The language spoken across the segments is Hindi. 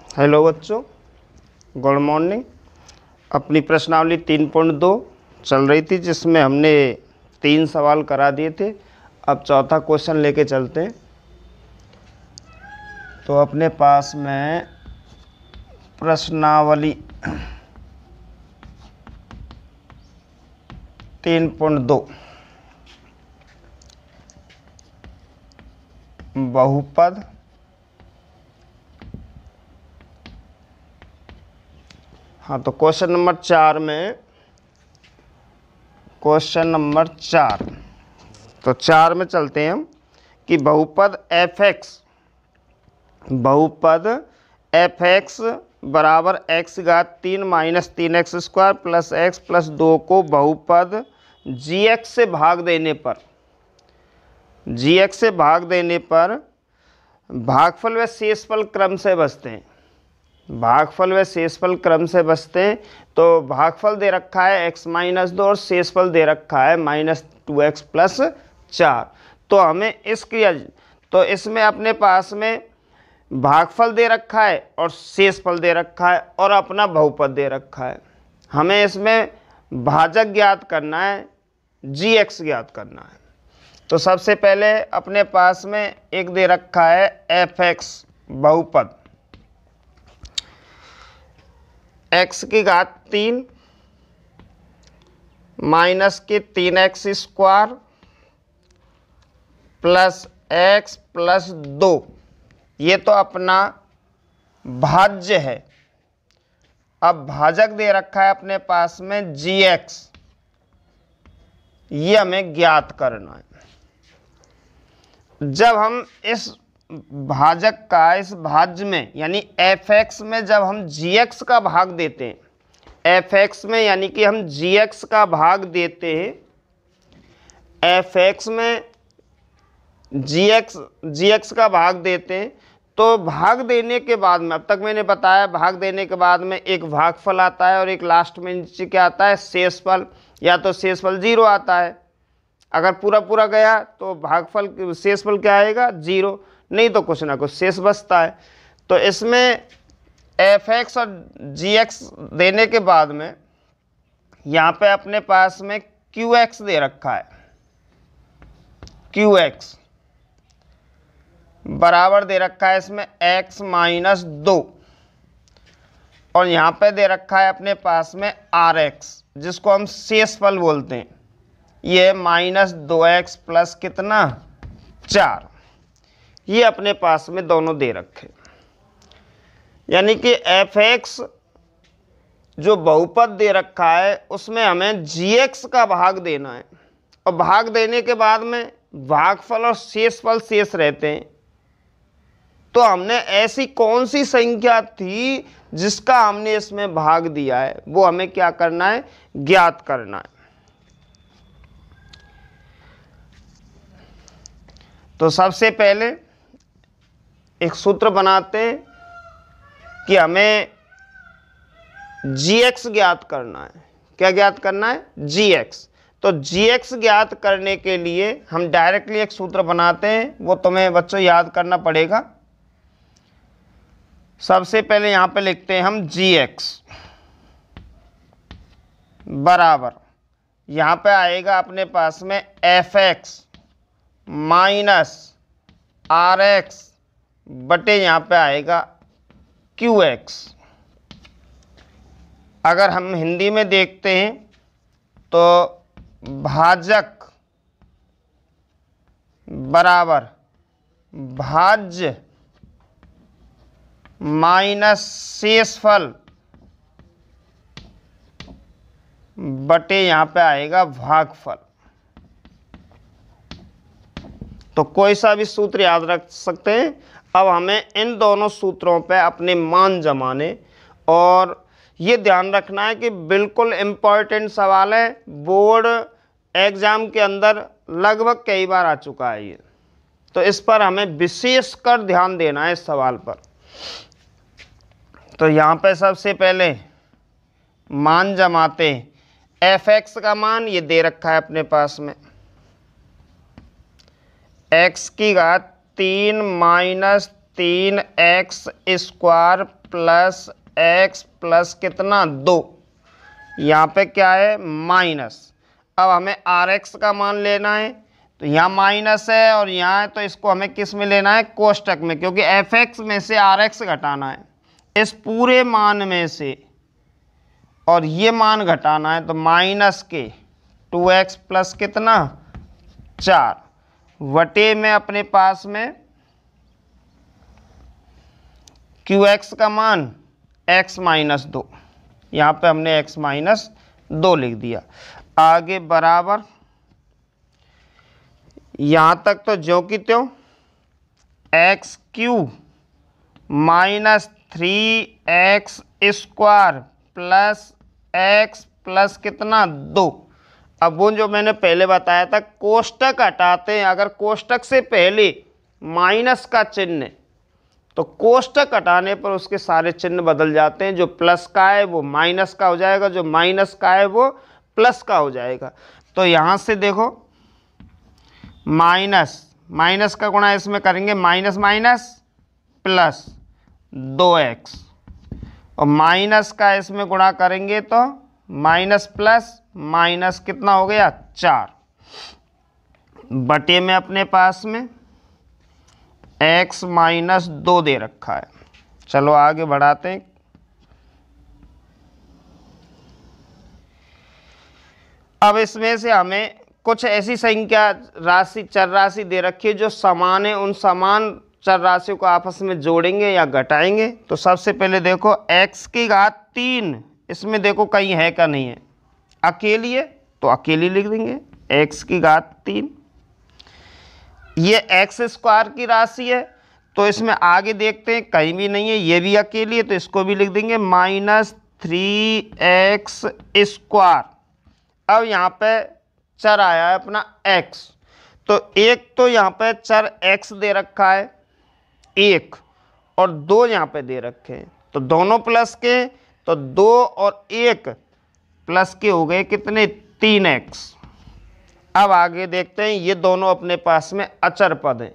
हेलो बच्चों, गुड मॉर्निंग। अपनी प्रश्नावली 3.2 चल रही थी जिसमें हमने 3 सवाल करा दिए थे। अब चौथा क्वेश्चन लेके चलते हैं। तो अपने पास में प्रश्नावली 3.2 बहुपद हाँ, तो क्वेश्चन नंबर 4 में क्वेश्चन नंबर 4 तो 4 में चलते हैं हम कि बहुपद एफ एक्स बराबर एक्स घात 3 minus 3x square plus x plus 2 को बहुपद जी एक्स से भाग देने पर भागफल व शेषफल क्रम से बचते हैं। तो भागफल दे रखा है x माइनस 2 और शेषफल दे रखा है माइनस 2x प्लस 4। तो हमें तो इसमें अपने पास में भागफल दे रखा है और शेषफल दे रखा है और अपना बहुपद दे रखा है। हमें इसमें भाजक ज्ञात करना है, gx ज्ञात करना है। तो सबसे पहले अपने पास में एक दे रखा है fx बहुपद x की घात 3 माइनस के 3x square plus x plus 2, ये तो अपना भाज्य है। अब भाजक दे रखा है अपने पास में gx, ये हमें ज्ञात करना है। जब हम इस भाजक का इस भाज्य में यानी fx में जब हम gx का भाग देते हैं, fx में यानी कि हम gx का भाग देते हैं, fx में gx का भाग देते हैं, तो भाग देने के बाद में अब तक मैंने बताया भाग देने के बाद में एक भागफल आता है और एक लास्ट में नीचे क्या आता है, शेषफल। या तो शेषफल 0 आता है, अगर पूरा पूरा गया तो भागफल शेषफल क्या आएगा 0, नहीं तो कुछ ना कुछ शेष बचता है। तो इसमें fx और gx देने के बाद में यहाँ पे अपने पास में qx दे रखा है, qx बराबर दे रखा है इसमें x माइनस 2 और यहाँ पे दे रखा है अपने पास में rx जिसको हम शेषफल बोलते हैं, ये माइनस 2x प्लस कितना 4, ये अपने पास में दोनों दे रखे। यानी कि fx जो बहुपद दे रखा है उसमें हमें gx का भाग देना है और भाग देने के बाद में भागफल और शेषफल शेष रहते हैं। तो हमने ऐसी कौन सी संख्या थी जिसका हमने इसमें भाग दिया है, वो हमें क्या करना है, ज्ञात करना है। तो सबसे पहले एक सूत्र बनाते हैं कि हमें gx ज्ञात करना है। क्या ज्ञात करना है, gx। तो gx ज्ञात करने के लिए हम डायरेक्टली एक सूत्र बनाते हैं, वो तुम्हें बच्चों याद करना पड़ेगा। सबसे पहले यहां पे लिखते हैं हम gx बराबर, यहां पे आएगा अपने पास में fx माइनस rx बटे यहां पे आएगा qx। अगर हम हिंदी में देखते हैं तो भाजक बराबर भाज्य माइनस शेषफल बटे यहां पे आएगा भागफल। तो कोई सा भी सूत्र याद रख सकते हैं। अब हमें इन दोनों सूत्रों पे अपने मान जमाने, और ये ध्यान रखना है कि बिल्कुल इम्पॉर्टेंट सवाल है, बोर्ड एग्जाम के अंदर लगभग कई बार आ चुका है ये। तो इस पर हमें विशेषकर ध्यान देना है इस सवाल पर। तो यहाँ पे सबसे पहले मान जमाते हैं। fx का मान ये दे रखा है अपने पास में, x की घात 3 minus 3x square plus x plus कितना 2, यहाँ पे क्या है माइनस। अब हमें आर एक्स का मान लेना है, तो यहाँ माइनस है और यहाँ है, तो इसको हमें किस में लेना है कोष्टक में, क्योंकि एफ एक्स में से आर एक्स घटाना है इस पूरे मान में से, और ये मान घटाना है, तो माइनस के 2x प्लस कितना 4 वटे में अपने पास में QX का मान x माइनस 2, यहाँ पे हमने x माइनस 2 लिख दिया। आगे बराबर यहाँ तक तो ज्यों की त्यों x Q minus 3x square plus x plus कितना 2। अब वो जो मैंने पहले बताया था कोष्टक हटाते हैं, अगर कोष्टक से पहले माइनस का चिन्ह है तो कोष्टक हटाने पर उसके सारे चिन्ह बदल जाते हैं, जो प्लस का है वो माइनस का हो जाएगा, जो माइनस का है वो प्लस का हो जाएगा। तो यहाँ से देखो माइनस का गुणा इसमें करेंगे माइनस माइनस प्लस 2x, और माइनस का इसमें गुणा करेंगे तो माइनस प्लस माइनस कितना हो गया 4 बटे में अपने पास में x माइनस 2 दे रखा है। चलो आगे बढ़ाते हैं। अब इसमें से हमें कुछ ऐसी संख्या राशि चर राशि दे रखी है जो समान है, उन समान चर राशियों को आपस में जोड़ेंगे या घटाएंगे। तो सबसे पहले देखो x की घात 3, इसमें देखो कहीं है का नहीं है, अकेली है तो अकेली लिख देंगे x की घात 3। ये x स्क्वायर की राशि है तो इसमें आगे देखते हैं कहीं भी नहीं है, ये भी अकेली है तो इसको भी लिख देंगे माइनस 3x स्क्वायर। अब यहाँ पे चर आया है अपना x, तो एक तो यहाँ पे चर x दे रखा है 1 और 2 यहाँ पे दे रखे हैं, तो दोनों प्लस के, तो 2 और 1 प्लस के हो गए कितने 3x। अब आगे देखते हैं, ये दोनों अपने पास में अचर पद हैं,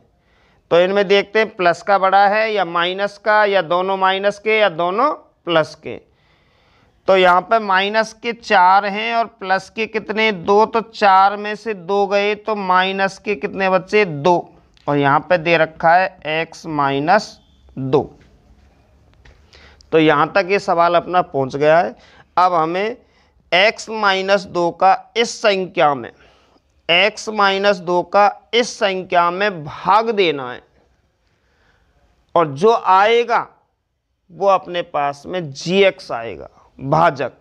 तो इनमें देखते हैं प्लस का बड़ा है या माइनस का, या दोनों माइनस के या दोनों प्लस के। तो यहाँ पे माइनस के 4 हैं और प्लस के कितने 2, तो 4 में से 2 गए तो माइनस के कितने बचे 2, और यहाँ पे दे रखा है x माइनस 2। तो यहाँ तक ये सवाल अपना पहुँच गया है। अब हमें x माइनस 2 का इस संख्या में x माइनस 2 का इस संख्या में भाग देना है, और जो आएगा वो अपने पास में gx आएगा भाजक,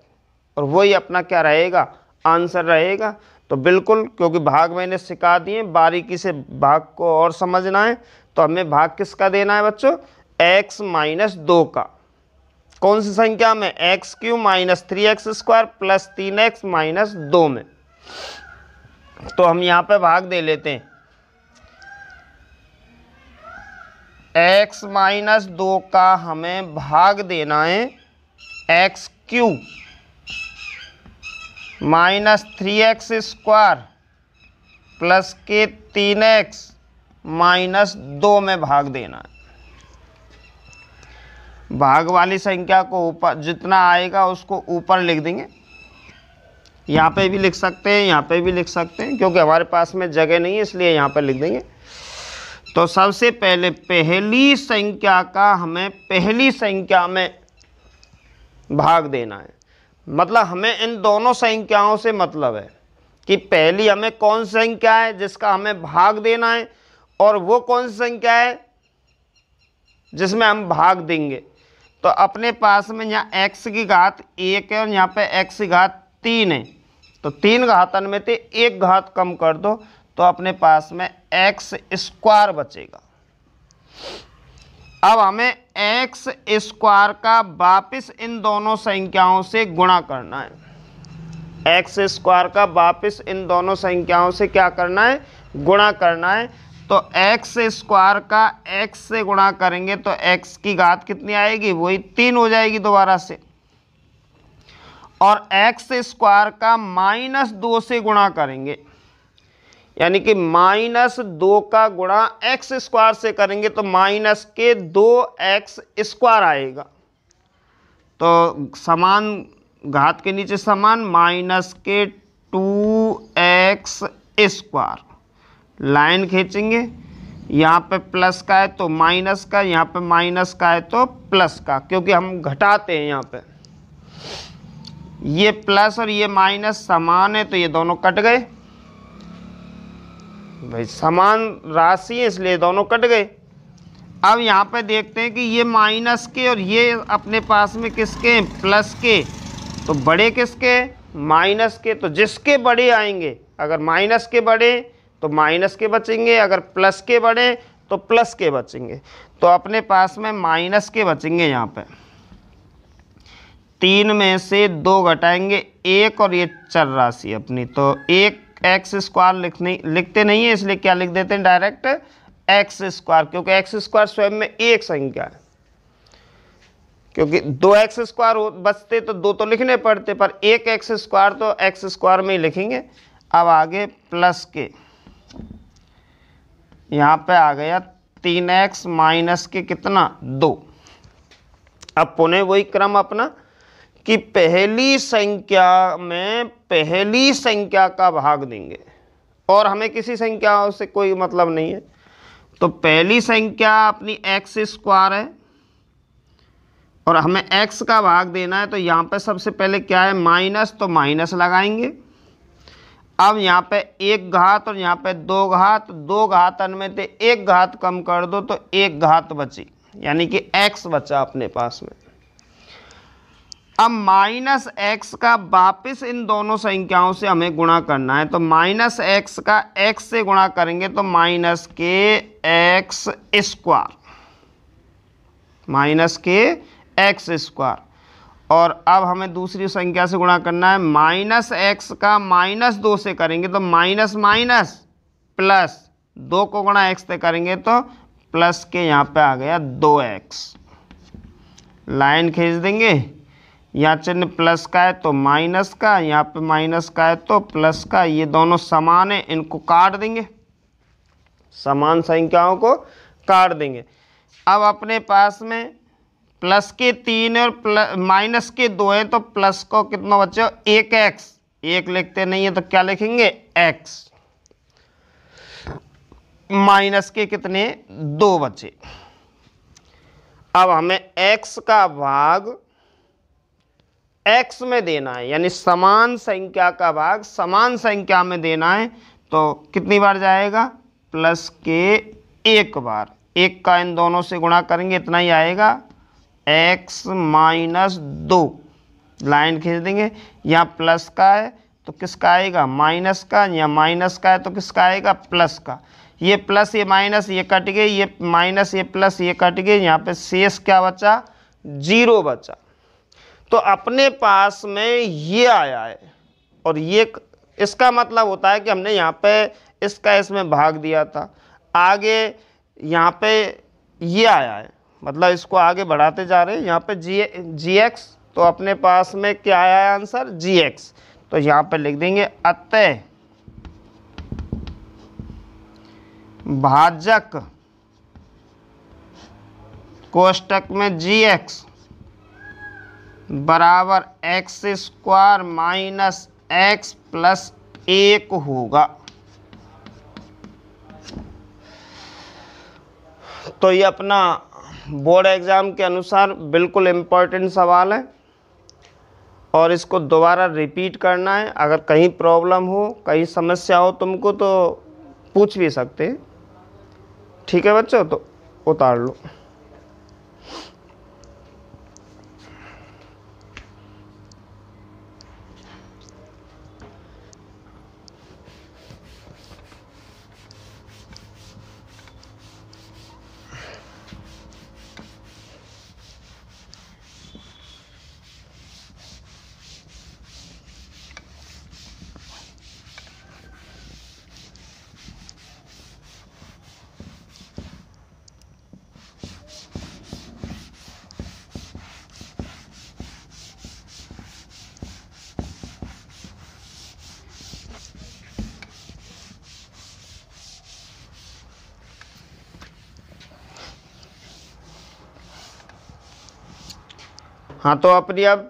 और वही अपना क्या रहेगा आंसर रहेगा। तो बिल्कुल, क्योंकि भाग मैंने सिखा दिए, बारीकी से भाग को और समझना है तो हमें भाग किसका देना है बच्चों x माइनस 2 का। कौन सी संख्या में x Q minus 3x square plus 3x minus 2 में। तो हम यहाँ पे भाग दे लेते हैं, x माइनस 2 का हमें भाग देना है x Q minus 3x square plus के 3x माइनस 2 में भाग देना है। भाग वाली संख्या को ऊपर जितना आएगा उसको ऊपर लिख देंगे, यहाँ पे भी लिख सकते हैं, यहाँ पे भी लिख सकते हैं, क्योंकि हमारे पास में जगह नहीं है इसलिए यहाँ पे लिख देंगे। तो सबसे पहले पहली संख्या का हमें पहली संख्या में भाग देना है, मतलब हमें इन दोनों संख्याओं से मतलब है कि पहली हमें कौन सी संख्या है जिसका हमें भाग देना है, और वो कौन सी संख्या है जिसमें हम भाग देंगे। तो अपने पास में यहाँ x की घात 1 है और यहाँ पे x की घात 3 है, तो 3 घातन में से 1 घात कम कर दो तो अपने पास में x स्क्वायर बचेगा। अब हमें x स्क्वायर का वापस इन दोनों संख्याओं से गुणा करना है। x स्क्वायर का वापस इन दोनों संख्याओं से क्या करना है गुणा करना है। तो x स्क्वायर का x से गुणा करेंगे तो x की घात कितनी आएगी वही 3 हो जाएगी दोबारा से, और x स्क्वायर का -2 से गुणा करेंगे, यानी कि -2 का गुणा x स्क्वायर से करेंगे तो -2x स्क्वायर आएगा। तो समान घात के नीचे समान माइनस के 2x स्क्वायर, लाइन खींचेंगे, यहाँ पे प्लस का है तो माइनस का, यहाँ पे माइनस का है तो प्लस का, क्योंकि हम घटाते हैं यहाँ पे। ये प्लस और ये माइनस समान है तो ये दोनों कट गए, भाई समान राशि है इसलिए दोनों कट गए। अब यहाँ पे देखते हैं कि ये माइनस के और ये अपने पास में किसके, प्लस के, तो बड़े किसके, माइनस के, तो जिसके बड़े आएंगे, अगर माइनस के बड़े तो माइनस के बचेंगे, अगर प्लस के बड़े तो प्लस के बचेंगे। तो अपने पास में माइनस के बचेंगे। यहाँ पे 3 में से 2 घटाएंगे 1 और ये चर राशि अपनी, तो 1x स्क्वायर लिखते नहीं है, इसलिए क्या लिख देते हैं डायरेक्ट x स्क्वायर, क्योंकि x स्क्वायर स्वयं में एक संख्या है, क्योंकि 2x स्क्वायर बचते तो 2 तो लिखने पड़ते, पर 1x स्क्वायर तो x स्क्वायर में ही लिखेंगे। अब आगे प्लस के, यहाँ पे आ गया 3x माइनस के कितना 2। अब पुनः वही क्रम अपना कि पहली संख्या में पहली संख्या का भाग देंगे, और हमें किसी संख्या से कोई मतलब नहीं है। तो पहली संख्या अपनी x स्क्वायर है और हमें x का भाग देना है, तो यहाँ पे सबसे पहले क्या है, माइनस, तो माइनस लगाएंगे। अब यहाँ पे 1 घात और यहाँ पे 2 घात, 2 घातन में से 1 घात कम कर दो तो 1 घात बची, यानी कि x बचा अपने पास में। अब माइनस x का वापस इन दोनों संख्याओं से हमें गुणा करना है, तो माइनस x का x से गुणा करेंगे तो माइनस के x स्क्वायर, माइनस के x स्क्वायर। और अब हमें दूसरी संख्या से गुणा करना है, माइनस x का माइनस 2 से करेंगे तो माइनस माइनस प्लस, 2 को गुणा x से करेंगे तो प्लस के, यहाँ पे आ गया 2x, लाइन खींच देंगे, यहाँ चिन्ह प्लस का है तो माइनस का, यहाँ पे माइनस का है तो प्लस का, ये दोनों समान है, इनको काट देंगे, समान संख्याओं को काट देंगे। अब अपने पास में प्लस के 3 और माइनस के 2 है, तो प्लस को कितना बचे, 1x, 1 लिखते नहीं है तो क्या लिखेंगे x, माइनस के कितने 2 बचे। अब हमें x का भाग x में देना है, यानी समान संख्या का भाग समान संख्या में देना है, तो कितनी बार जाएगा, प्लस के 1 बार, 1 का इन दोनों से गुणा करेंगे इतना ही आएगा, x माइनस 2, लाइन खींच देंगे, यहाँ प्लस का है तो किसका आएगा, माइनस का, यहाँ माइनस का है तो किसका आएगा, प्लस का। ये प्लस ये माइनस ये कट गए, ये माइनस ये प्लस ये कट गए, यहाँ पे शेष क्या बचा, 0 बचा। तो अपने पास में ये आया है, और ये इसका मतलब होता है कि हमने यहाँ पे इसका इसमें भाग दिया था, आगे यहाँ पे ये आया है, मतलब इसको आगे बढ़ाते जा रहे हैं, यहाँ पे gx, तो अपने पास में क्या आया है आंसर, gx। तो यहाँ पे लिख देंगे अतः भाजक कोष्टक में gx बराबर x square minus x plus 1 होगा। तो ये अपना बोर्ड एग्ज़ाम के अनुसार बिल्कुल इम्पोर्टेंट सवाल है, और इसको दोबारा रिपीट करना है। अगर कहीं प्रॉब्लम हो, कहीं समस्या हो तुमको, तो पूछ भी सकते हैं। ठीक है बच्चों, तो उतार लो। हाँ, तो अपनी अब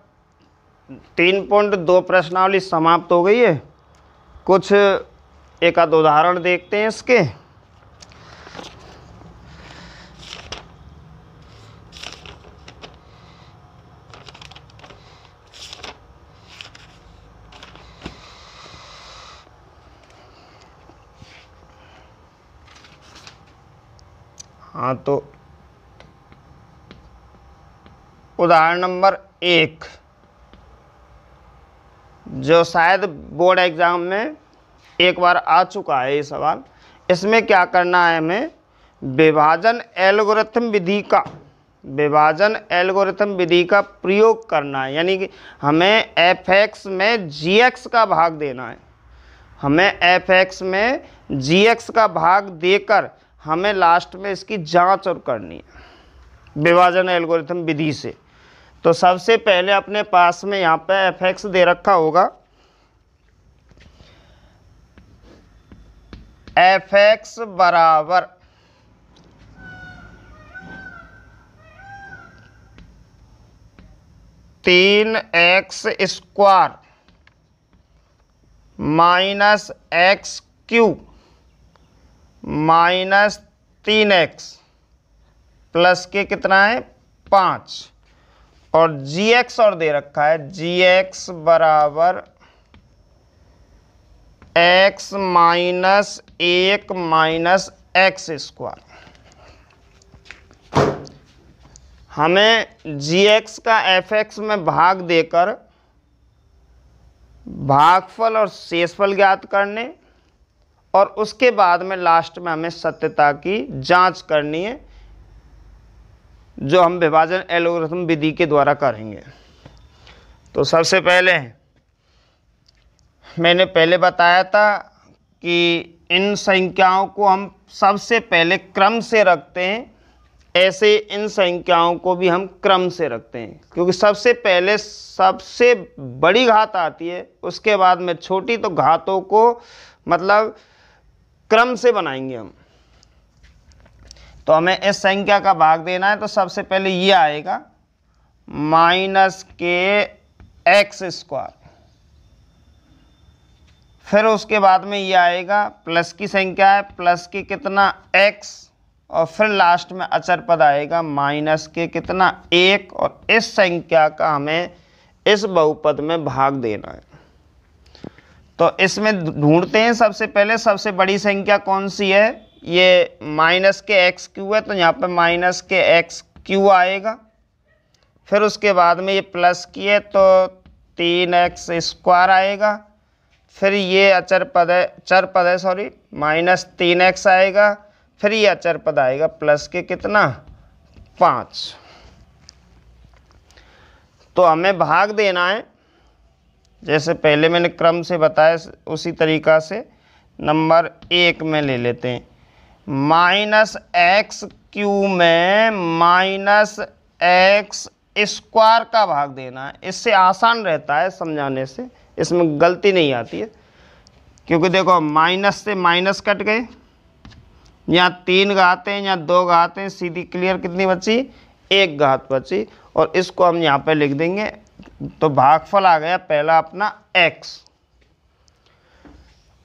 3.2 प्रश्नावली समाप्त हो गई है। कुछ एक आध उदाहरण देखते हैं इसके। हाँ, तो उदाहरण नंबर 1, जो शायद बोर्ड एग्जाम में एक बार आ चुका है ये सवाल। इसमें क्या करना है, हमें विभाजन एल्गोरिथम विधि का प्रयोग करना है। यानी कि हमें fx में gx का भाग देना है। हमें fx में gx का भाग देकर हमें लास्ट में इसकी जांच और करनी है विभाजन एल्गोरिथम विधि से। तो सबसे पहले अपने पास में यहाँ पे fx दे रखा होगा, fx बराबर 3x² minus x³ minus 3x plus के कितना है 5, और gx और दे रखा है gx बराबर x माइनस 1 माइनस x²। हमें gx का fx में भाग देकर भागफल और शेषफल ज्ञात करने, और उसके बाद में लास्ट में हमें सत्यता की जांच करनी है, जो हम विभाजन एल्गोरिथम विधि के द्वारा करेंगे। तो सबसे पहले मैंने पहले बताया था कि इन संख्याओं को हम सबसे पहले क्रम से रखते हैं, ऐसे इन संख्याओं को भी हम क्रम से रखते हैं, क्योंकि सबसे पहले सबसे बड़ी घात आती है, उसके बाद में छोटी। तो घातों को मतलब क्रम से बनाएंगे हम। तो हमें इस संख्या का भाग देना है, तो सबसे पहले ये आएगा माइनस के x², फिर उसके बाद में ये आएगा प्लस की संख्या है, प्लस के कितना x, और फिर लास्ट में अचर पद आएगा माइनस के कितना 1, और इस संख्या का हमें इस बहुपद में भाग देना है। तो इसमें ढूंढते हैं सबसे पहले सबसे बड़ी संख्या कौन सी है, ये माइनस के x³ है, तो यहाँ पे माइनस के x³ आएगा। फिर उसके बाद में ये प्लस की है तो 3x² आएगा। फिर ये चर पद है माइनस 3x आएगा। फिर ये अचर पद आएगा प्लस के कितना 5। तो हमें भाग देना है, जैसे पहले मैंने क्रम से बताया उसी तरीका से नंबर 1 में ले लेते हैं। माइनस x³ में माइनस x² का भाग देना है। इससे आसान रहता है समझाने से, इसमें गलती नहीं आती है, क्योंकि देखो माइनस से माइनस कट गए, यहाँ 3 घात हैं, यहाँ 2 घात हैं, सीधी क्लियर कितनी बची 1 घात बची, और इसको हम यहाँ पे लिख देंगे। तो भागफल आ गया पहला अपना x।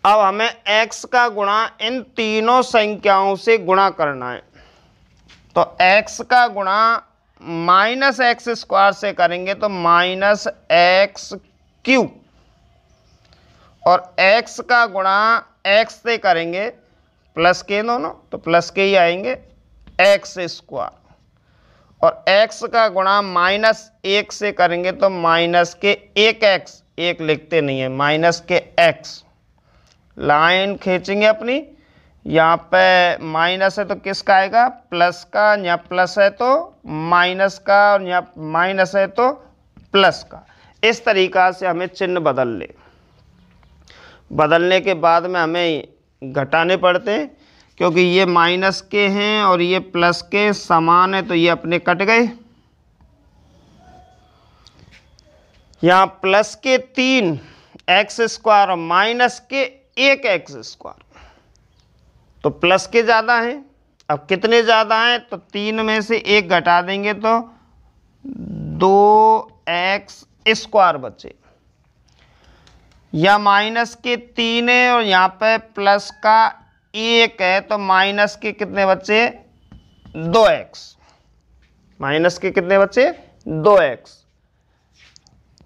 अब हमें x का गुणा इन तीनों संख्याओं से गुणा करना है। तो x का गुणा माइनस x² से करेंगे तो माइनस x³, और x का गुणा x से करेंगे प्लस के दोनों, तो प्लस के ही आएंगे x², और x का गुणा माइनस 1 से करेंगे तो माइनस के 1x, 1 लिखते नहीं है, माइनस के x। लाइन खींचेंगे अपनी, यहाँ पे माइनस है तो किसका आएगा प्लस का, यहाँ प्लस है तो माइनस का, और यहाँ माइनस है तो प्लस का। इस तरीका से हमें चिन्ह बदलने के बाद में हमें घटाने पड़ते हैं, क्योंकि ये माइनस के हैं और ये प्लस के समान है, तो ये अपने कट गए। यहाँ प्लस के 3x² और माइनस के 1x², तो प्लस के ज़्यादा हैं। अब कितने ज़्यादा हैं, तो 3 में से 1 घटा देंगे तो 2x² बचे, या माइनस के 3 है और यहाँ पे प्लस का 1 है, तो माइनस के कितने बचे 2x, माइनस के कितने बचे 2x,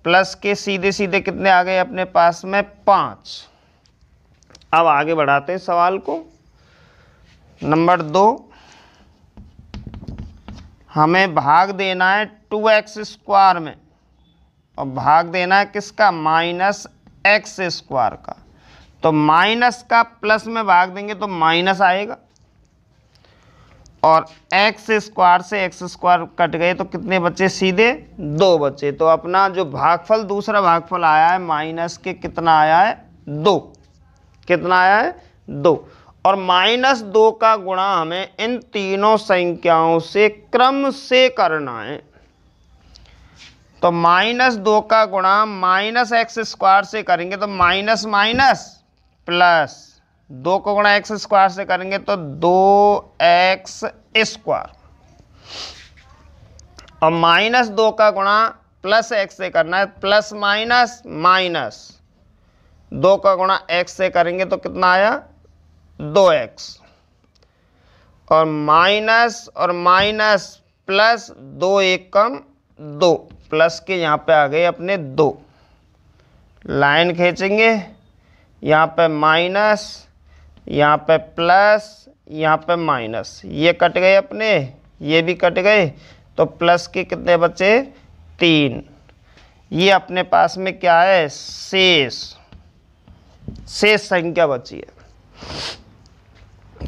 प्लस के सीधे सीधे कितने आ गए अपने पास में 5। अब आगे बढ़ाते हैं सवाल को। नंबर 2, हमें भाग देना है 2x² में और भाग देना है किसका -x² का। तो माइनस का प्लस में भाग देंगे तो माइनस आएगा और x² से x² कट गए तो कितने बचे सीधे 2 बचे। तो अपना जो भागफल दूसरा भागफल आया है माइनस के कितना आया है 2, कितना आया है 2। और -2 का गुणा हमें इन तीनों संख्याओं से क्रम से करना है। तो -2 का गुणा -x² से करेंगे तो माइनस माइनस प्लस, 2 को गुणा x² से करेंगे तो 2x², और -2 का गुणा प्लस x से करना है, प्लस माइनस माइनस, 2 का गुणा x से करेंगे तो कितना आया 2x, और माइनस प्लस 2 1 कम 2, प्लस के यहाँ पे आ गए अपने 2, लाइन खींचेंगे, यहाँ पे माइनस, यहाँ पे प्लस, यहाँ पे माइनस, ये कट गए अपने, ये भी कट गए, तो प्लस के कितने बचे 3। ये अपने पास में क्या है शेष संख्या बची है।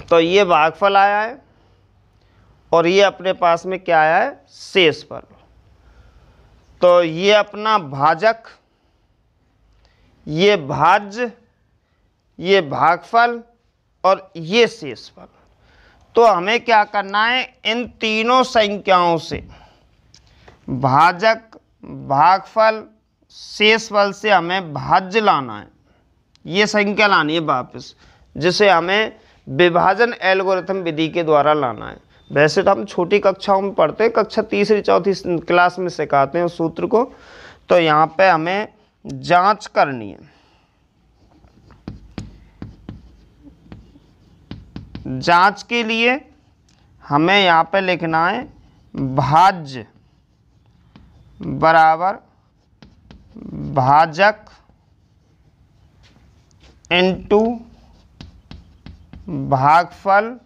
तो ये भागफल आया है और ये अपने पास में क्या आया है शेष फल। तो ये अपना भाजक, ये भाज्य, ये भागफल और ये शेषफल। तो हमें क्या करना है, इन तीनों संख्याओं से भाजक, भागफल, शेषफल से हमें भाज्य लाना है, ये संख्या लानी है वापस, जिसे हमें विभाजन एल्गोरिथम विधि के द्वारा लाना है। वैसे तो हम छोटी कक्षाओं में पढ़ते हैं, कक्षा 3री 4थी क्लास में सिखाते हैं उस सूत्र को। तो यहाँ पे हमें जांच करनी है। जांच के लिए हमें यहाँ पे लिखना है भाज्य बराबर भाजक इनटू भागफल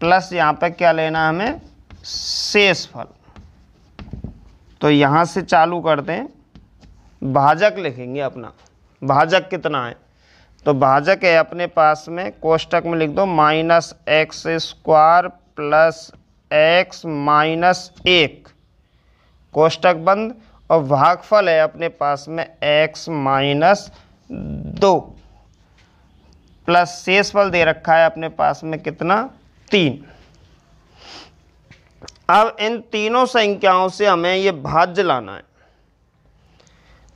प्लस यहाँ पे क्या लेना है हमें शेषफल। तो यहाँ से चालू करते हैं, भाजक लिखेंगे अपना, भाजक कितना है, तो भाजक है अपने पास में, कोष्टक में लिख दो -x² प्लस x माइनस 1, कोष्टक बंद, और भागफल है अपने पास में x माइनस 2 प्लस शेषफल दे रखा है अपने पास में कितना 3। अब इन तीनों संख्याओं से हमें ये भाज्य लाना है।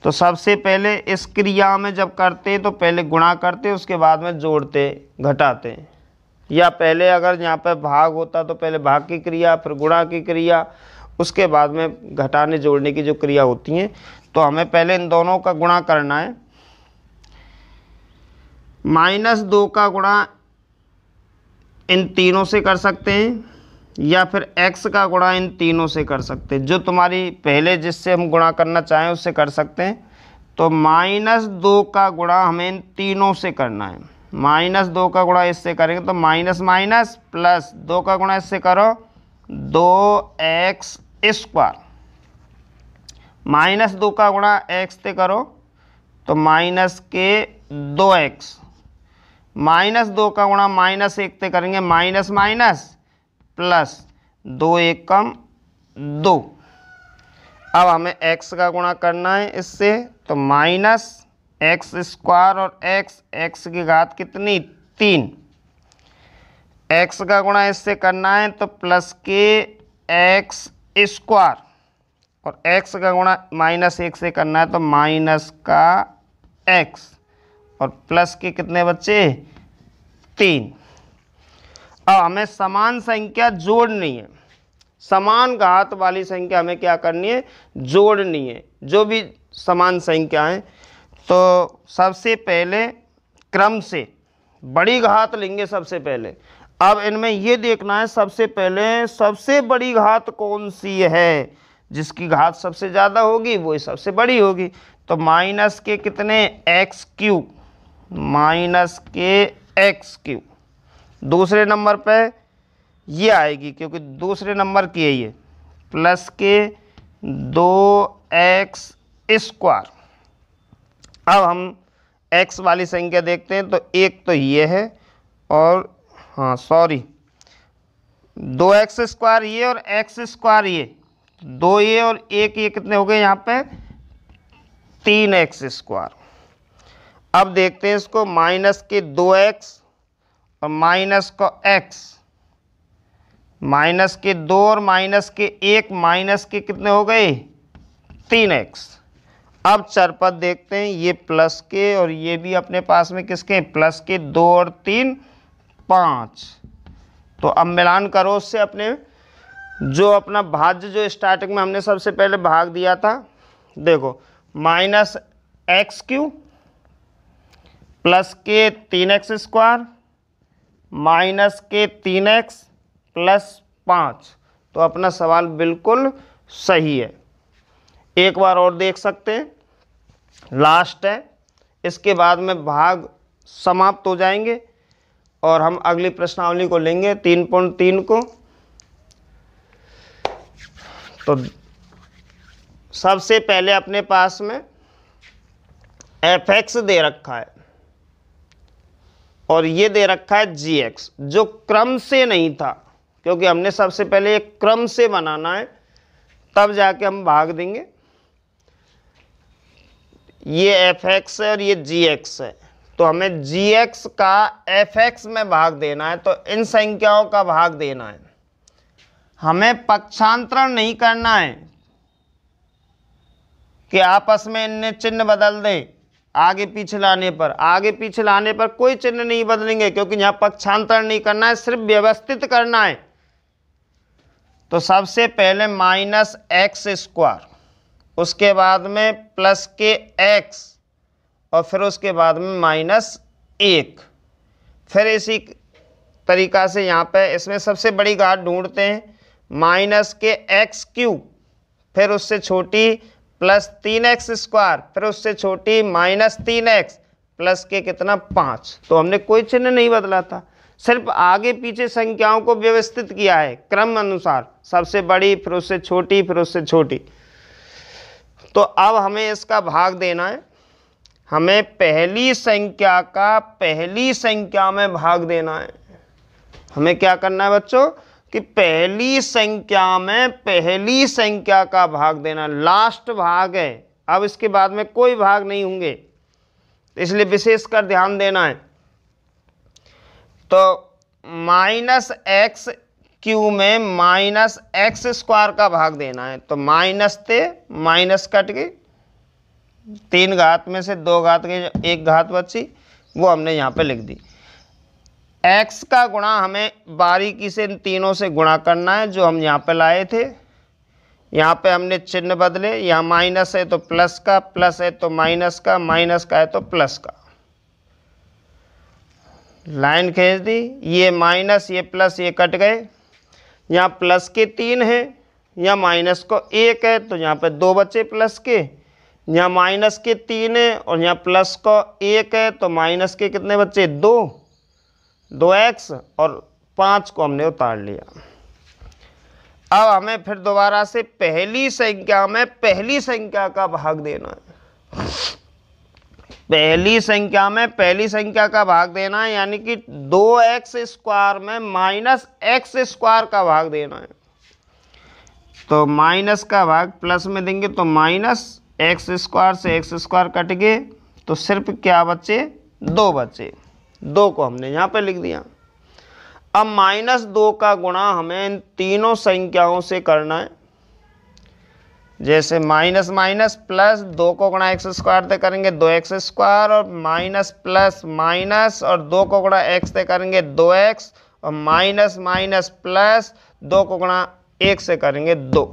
तो सबसे पहले इस क्रिया में जब करते तो पहले गुणा करते, उसके बाद में जोड़ते घटाते, या पहले अगर यहाँ पे भाग होता तो पहले भाग की क्रिया फिर गुणा की क्रिया, उसके बाद में घटाने जोड़ने की जो क्रिया होती हैं। तो हमें पहले इन दोनों का गुणा करना है। -2 का गुणा इन तीनों से कर सकते हैं, या फिर x का गुणा इन तीनों से कर सकते हैं, जो तुम्हारी पहले जिससे हम गुणा करना चाहें उससे कर सकते हैं। तो -2 का गुणा हमें इन तीनों से करना है। -2 का गुणा इससे करेंगे तो माइनस माइनस प्लस, 2 का गुणा इससे करो 2x², -2 का गुणा x से करो तो माइनस के 2x, -2 का गुणा -1 से करेंगे माइनस माइनस प्लस, 2 1 कम 2। अब हमें x का गुणा करना है इससे, तो -x² और x की घात कितनी 3, x का गुणा इससे करना है तो प्लस के x² और x का गुणा -1 से करना है तो माइनस का x और प्लस के कितने बच्चे 3। अब हमें समान संख्या जोड़नी है। समान घात वाली संख्या हमें क्या करनी है, जोड़नी है, जो भी समान संख्या है। तो सबसे पहले क्रम से बड़ी घात लेंगे सबसे पहले। अब इनमें ये देखना है सबसे पहले सबसे बड़ी घात कौन सी है, जिसकी घात सबसे ज़्यादा होगी वही सबसे बड़ी होगी। तो माइनस के कितने, एक्स क्यूब, माइनस के एक्स क्यूब। दूसरे नंबर पे ये आएगी क्योंकि दूसरे नंबर की है ये, प्लस के 2x स्क्वायर। अब हम x वाली संख्या देखते हैं। तो एक तो ये है और हाँ सॉरी 2x स्क्वायर ये और x स्क्वायर ये, दो ये और एक ये कितने हो गए यहाँ पे, 3x स्क्वायर। अब देखते हैं इसको, माइनस के 2x और माइनस को x, माइनस के 2 और माइनस के 1, माइनस के कितने हो गए, 3x। अब चरपद देखते हैं, ये प्लस के और ये भी अपने पास में किसके, प्लस के 2 और 3 5। तो अब मिलान करो उससे अपने जो अपना भाज्य जो स्टार्टिंग में हमने सबसे पहले भाग दिया था। देखो माइनस एक्स क्यू प्लस के 3x स्क्वायर माइनस के 3x प्लस 5। तो अपना सवाल बिल्कुल सही है। एक बार और देख सकते हैं, लास्ट है, इसके बाद में भाग समाप्त हो जाएंगे और हम अगली प्रश्नावली को लेंगे 3.3 को। तो सबसे पहले अपने पास में fx दे रखा है और ये दे रखा है gx, जो क्रम से नहीं था, क्योंकि हमने सबसे पहले एक क्रम से बनाना है तब जाके हम भाग देंगे। ये fx है और ये gx है, तो हमें gx का fx में भाग देना है। तो इन संख्याओं का भाग देना है, हमें पक्षांतरण नहीं करना है कि आपस में इनने चिन्ह बदल दें आगे पीछे लाने पर। आगे पीछे लाने पर कोई चिन्ह नहीं बदलेंगे क्योंकि यहाँ पक्षांतरण नहीं करना है, सिर्फ व्यवस्थित करना है। तो सबसे पहले माइनस एक्स स्क्वायर, उसके बाद में प्लस के एक्स और फिर उसके बाद में माइनस 1। फिर इसी तरीक़ा से यहाँ पे इसमें सबसे बड़ी घात ढूंढते हैं, माइनस के एक्स क्यूब, फिर उससे छोटी प्लस 3x स्क्वायर, फिर उससे छोटी माइनस 3x प्लस के कितना 5। तो हमने कोई चिन्ह नहीं बदला था, सिर्फ आगे पीछे संख्याओं को व्यवस्थित किया है क्रम अनुसार, सबसे बड़ी फिर उससे छोटी फिर उससे छोटी। तो अब हमें इसका भाग देना है, हमें पहली संख्या का पहली संख्या में भाग देना है। हमें क्या करना है बच्चों कि पहली संख्या में पहली संख्या का भाग देना, लास्ट भाग है। अब इसके बाद में कोई भाग नहीं होंगे, इसलिए विशेष कर ध्यान देना है। तो माइनस एक्स क्यू में माइनस एक्स स्क्वायर का भाग देना है। तो माइनस थे माइनस कट गई, 3 घात में से 2 घात गई, 1 घात बची, वो हमने यहाँ पे लिख दी। x का गुणा हमें बारीकी से इन तीनों से गुणा करना है जो हम यहाँ पे लाए थे। यहाँ पे हमने चिन्ह बदले, यहाँ माइनस है तो प्लस का, प्लस है तो माइनस का, माइनस का है तो प्लस का, लाइन खींच दी। ये माइनस ये प्लस ये कट गए, यहाँ प्लस के 3 है, यहाँ माइनस को 1 है तो यहाँ पे 2 बचे प्लस के, यहाँ माइनस के 3 है और यहाँ प्लस को 1 है तो माइनस के कितने बचे 2x और 5 को हमने उतार लिया। अब हमें फिर दोबारा से पहली संख्या में पहली संख्या का भाग देना है। पहली संख्या में पहली संख्या का भाग देना है, यानी कि 2x स्क्वायर में माइनस एक्स स्क्वायर का भाग देना है। तो माइनस का भाग प्लस में देंगे तो माइनस एक्स स्क्वायर से एक्स स्क्वायर कट गए तो सिर्फ क्या बचे 2 बचे, 2 को हमने यहाँ पे लिख दिया। अब -2 का गुणा हमें इन तीनों संख्याओं से करना है। जैसे माइनस माइनस प्लस 2 को गुणा एक्स स्क्वायर से करेंगे 2x स्क्वायर, और माइनस प्लस माइनस और 2 को गुणा x से करेंगे 2x, और माइनस माइनस प्लस 2 को गुणा 1 से करेंगे 2,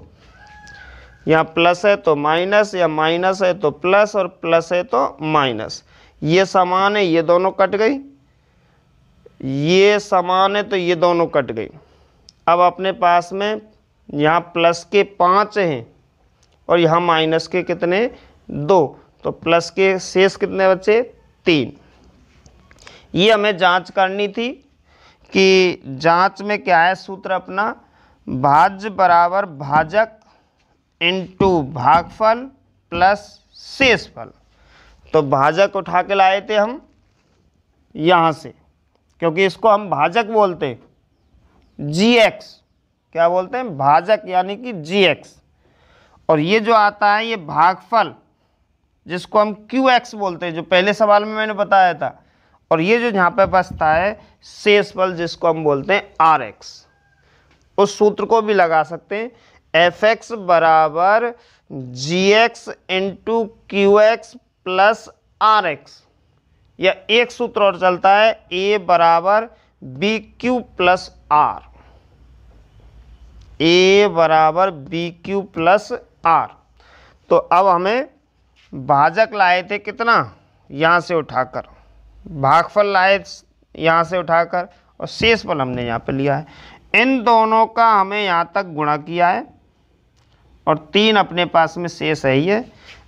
यहाँ प्लस है तो माइनस, या माइनस है तो प्लस, और प्लस है तो माइनस। ये समान है, ये दोनों कट गई, ये समान है तो ये दोनों कट गई। अब अपने पास में यहाँ प्लस के 5 हैं और यहाँ माइनस के कितने 2, तो प्लस के शेष कितने बचे 3। ये हमें जांच करनी थी कि जांच में क्या है सूत्र अपना, भाज्य बराबर भाजक इनटू भागफल प्लस शेषफल। तो भाजक उठा के लाए थे हम यहाँ से, क्योंकि इसको हम भाजक बोलते हैं, gx क्या बोलते हैं, भाजक यानी कि gx। और ये जो आता है ये भागफल, जिसको हम qx बोलते हैं, जो पहले सवाल में मैंने बताया था। और ये जो यहाँ पे बचता है शेषफल, जिसको हम बोलते हैं rx। उस सूत्र को भी लगा सकते हैं, fx बराबर gx into qx plus rx। या एक सूत्र और चलता है, a बराबर bq प्लस r, a बराबर bq प्लस r। तो अब हमें भाजक लाए थे कितना, यहाँ से उठाकर, भागफल लाए यहाँ से उठाकर, और शेषफल हमने यहाँ पे लिया है। इन दोनों का हमें यहाँ तक गुणा किया है और 3 अपने पास में शेष है ही है।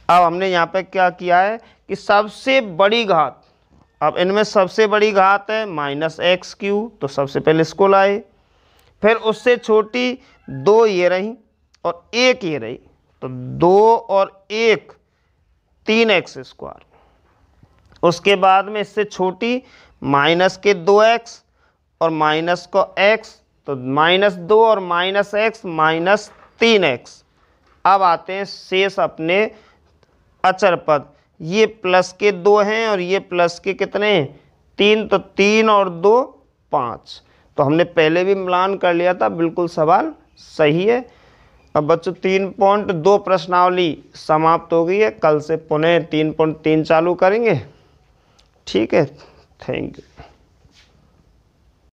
अब हमने यहाँ पे क्या किया है कि सबसे बड़ी घात, अब इनमें सबसे बड़ी घात है -x³, तो सबसे पहले इसको लाए, फिर उससे छोटी 2 ये रही और 1 ये रही, तो 2 और 1 3x²। उसके बाद में इससे छोटी माइनस के 2x और माइनस को x, तो -2 और -x -3x। अब आते हैं शेष अपने अचर पद, ये प्लस के 2 हैं और ये प्लस के कितने 3, तो 3 और 2 5। तो हमने पहले भी मिलान कर लिया था, बिल्कुल सवाल सही है। अब बच्चों 3.2 प्रश्नावली समाप्त हो गई है, कल से पुनः 3.3 चालू करेंगे। ठीक है, थैंक यू।